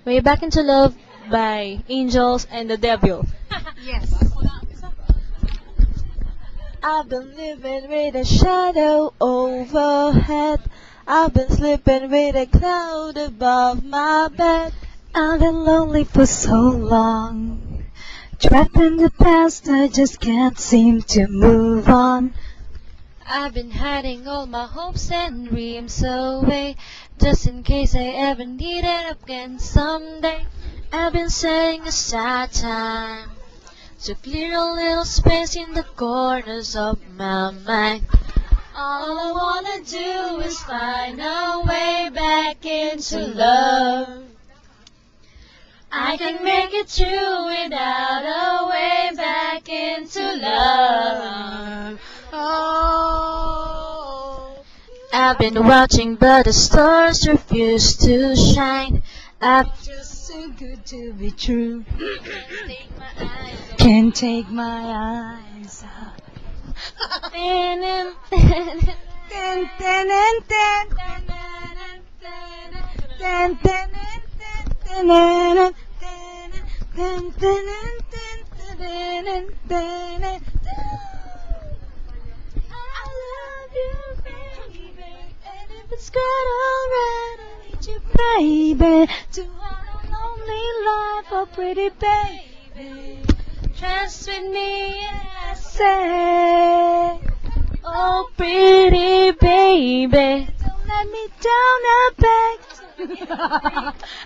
Way Back into Love by Angels and the Devil. Yes. I've been living with a shadow overhead. I've been sleeping with a cloud above my bed. I've been lonely for so long. Trapped in the past, I just can't seem to move on. I've been hiding all my hopes and dreams away, just in case I ever need it again someday. I've been setting aside time to clear a little space in the corners of my mind. All I wanna do is find a way back into love. I can make it through without a way back into love. Oh. I've been watching but the stars refuse to shine. I've Just too good to be true. can't take my eyes Can't take my eyes off. off. Ten, ten, and ten. Ten, ten, and ten. Ten, and ten. Ten, ten, and ten. Ten, and ten, and ten. I love you, baby. And if it's good, alright, I need you, baby. To have a lonely life, oh pretty baby. Trust with me, I say, oh pretty baby. don't let me down, I beg.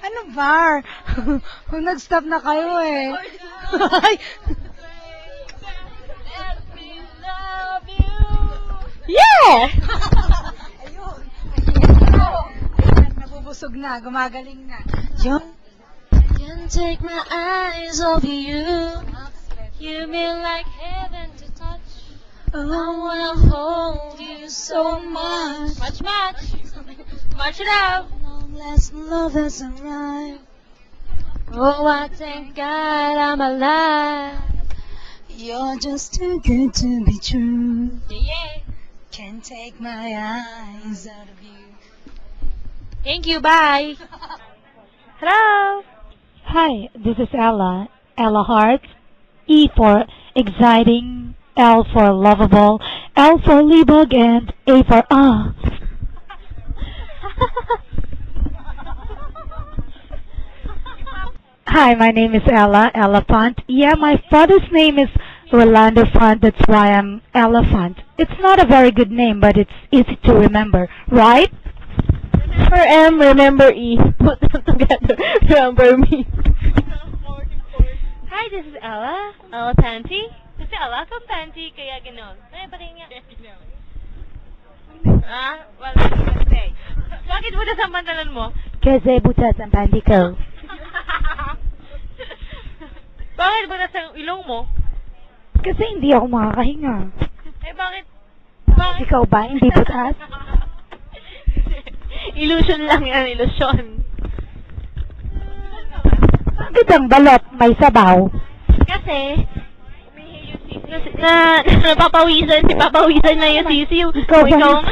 Ano bar? Nag-stop na kayo eh. Ay. Let me love you. Yeah! Ayun. Nabubusog na, gumagaling na. Yun. Can't take my eyes off you. You mean like heaven to touch. I wanna hold you so much. Much. Much it out. Long lasting love has arrived. Oh, I thank God I'm alive. You're just too good to be true. Yeah. Can't take my eyes out of you. Thank you, bye. Hello. Hi, this is Ella. Ella Hart. E for exciting, L for lovable, L for libog, and A for ah. Hi, my name is Ella, Elephant. Yeah, my father's name is Rolando Font, that's why I'm Elephant. It's not a very good name, but it's easy to remember, right? Remember M, remember E. Put them together. Remember me. Hi, this is Ella. Ella Panty. Kasi Ella ka Panty, kaya ganon. Ay, ba rin nga? Wala kasi. Bakit mo nasambantalan mo? Kasi butas ang panty ko. Bakit ba nasa ilong mo? Kasi hindi ako makakahinga. Eh, bakit? Ikaw ba? Hindi butas? Illusion lang yan, illusion. Bakit ang balot may sabaw? Kasi, napapawisan na yung sisiw. Ikaw ba?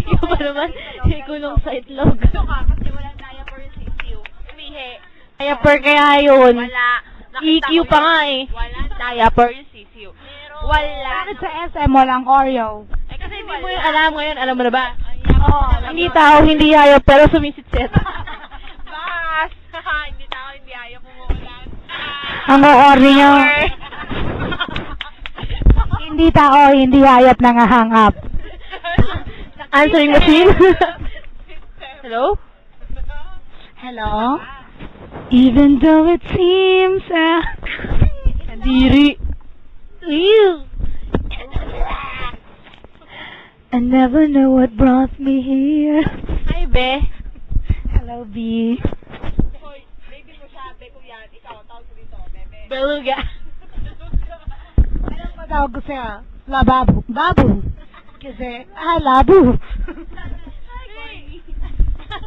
Ikaw ba naman? Ikulong sa itlog. Ito ka, kasi walang diaper yung sisiw. Umihi. Diaper kaya yun. Wala. EQ pa nga eh. Walang diaper yung sisiw. Wala. Bakit sa SM walang Oreo? Eh, kasi hindi mo yung alam ngayon. Alam mo na ba? Hindi tao, hindi ayaw, pero sumisitsit. Bas! Hindi tao, hindi ayaw pumulan. Ang o-ori niyo. Hindi tao, hindi hayop nangahangap. Answering machine. Hello? Hello? Even though it seems Kadiri. Ew. I never know what brought me here. Hi, Be. Hello, B. Hoy, baby mo siya, Be ko yan. Ikaw, tawag ko dito, Bebe. Beluga. Anong patawag ko sa'yo? Lababo. Babu. Kasi, labo.